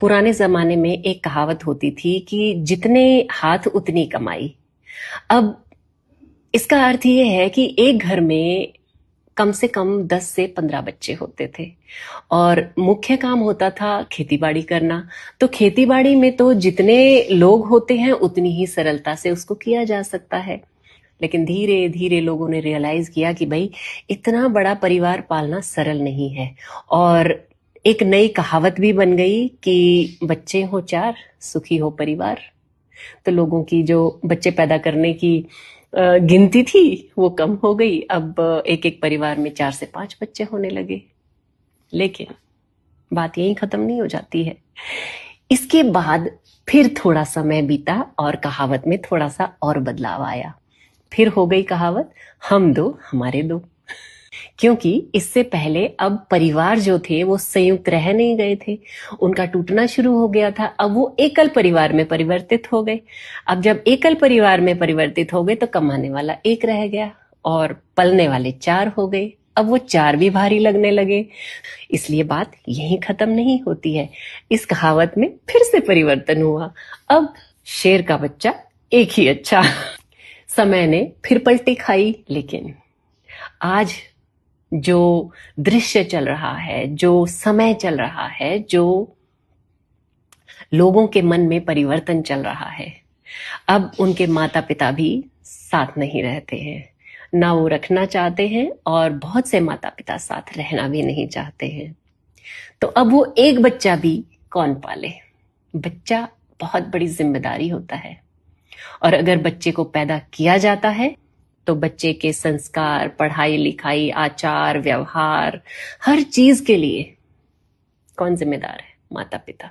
पुराने जमाने में एक कहावत होती थी कि जितने हाथ उतनी कमाई। अब इसका अर्थ ये है कि एक घर में कम से कम 10 से 15 बच्चे होते थे और मुख्य काम होता था खेतीबाड़ी करना। तो खेतीबाड़ी में तो जितने लोग होते हैं उतनी ही सरलता से उसको किया जा सकता है। लेकिन धीरे धीरे लोगों ने रियलाइज किया कि भाई इतना बड़ा परिवार पालना सरल नहीं है। और एक नई कहावत भी बन गई कि बच्चे हो चार सुखी हो परिवार। तो लोगों की जो बच्चे पैदा करने की गिनती थी वो कम हो गई। अब एक एक परिवार में 4 से 5 बच्चे होने लगे। लेकिन बात यहीं खत्म नहीं हो जाती है। इसके बाद फिर थोड़ा समय बीता और कहावत में थोड़ा सा और बदलाव आया। फिर हो गई कहावत हम दो हमारे दो। क्योंकि इससे पहले अब परिवार जो थे वो संयुक्त रह नहीं गए थे, उनका टूटना शुरू हो गया था। अब वो एकल परिवार में परिवर्तित हो गए। अब जब एकल परिवार में परिवर्तित हो गए तो कमाने वाला एक रह गया और पलने वाले 4 हो गए। अब वो 4 भी भारी लगने लगे। इसलिए बात यहीं खत्म नहीं होती है। इस कहावत में फिर से परिवर्तन हुआ। अब शेर का बच्चा एक ही अच्छा। समय ने फिर पलटी खाई। लेकिन आज जो दृश्य चल रहा है, जो समय चल रहा है, जो लोगों के मन में परिवर्तन चल रहा है, अब उनके माता पिता भी साथ नहीं रहते हैं, ना वो रखना चाहते हैं और बहुत से माता पिता साथ रहना भी नहीं चाहते हैं। तो अब वो एक बच्चा भी कौन पाले। बच्चा बहुत बड़ी जिम्मेदारी होता है और अगर बच्चे को पैदा किया जाता है तो बच्चे के संस्कार, पढ़ाई लिखाई, आचार व्यवहार, हर चीज के लिए कौन जिम्मेदार है? माता पिता।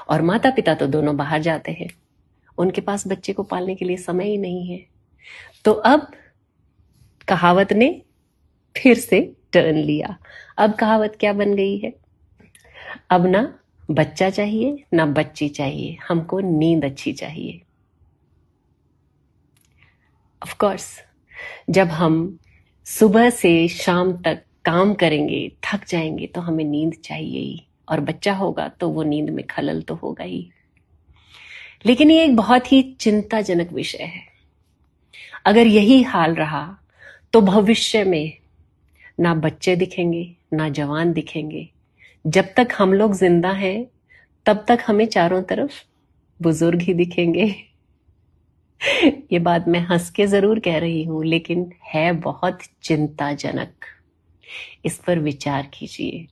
और माता पिता तो दोनों बाहर जाते हैं, उनके पास बच्चे को पालने के लिए समय ही नहीं है। तो अब कहावत ने फिर से टर्न लिया। अब कहावत क्या बन गई है? अब ना बच्चा चाहिए ना बच्ची चाहिए, हमको नींद अच्छी चाहिए। ऑफ कोर्स जब हम सुबह से शाम तक काम करेंगे, थक जाएंगे तो हमें नींद चाहिए ही। और बच्चा होगा तो वो नींद में खलल तो होगा ही। लेकिन ये एक बहुत ही चिंताजनक विषय है। अगर यही हाल रहा तो भविष्य में ना बच्चे दिखेंगे ना जवान दिखेंगे। जब तक हम लोग जिंदा हैं तब तक हमें चारों तरफ बुजुर्ग ही दिखेंगे। ये बात मैं हंस के जरूर कह रही हूं, लेकिन है बहुत चिंताजनक। इस पर विचार कीजिए।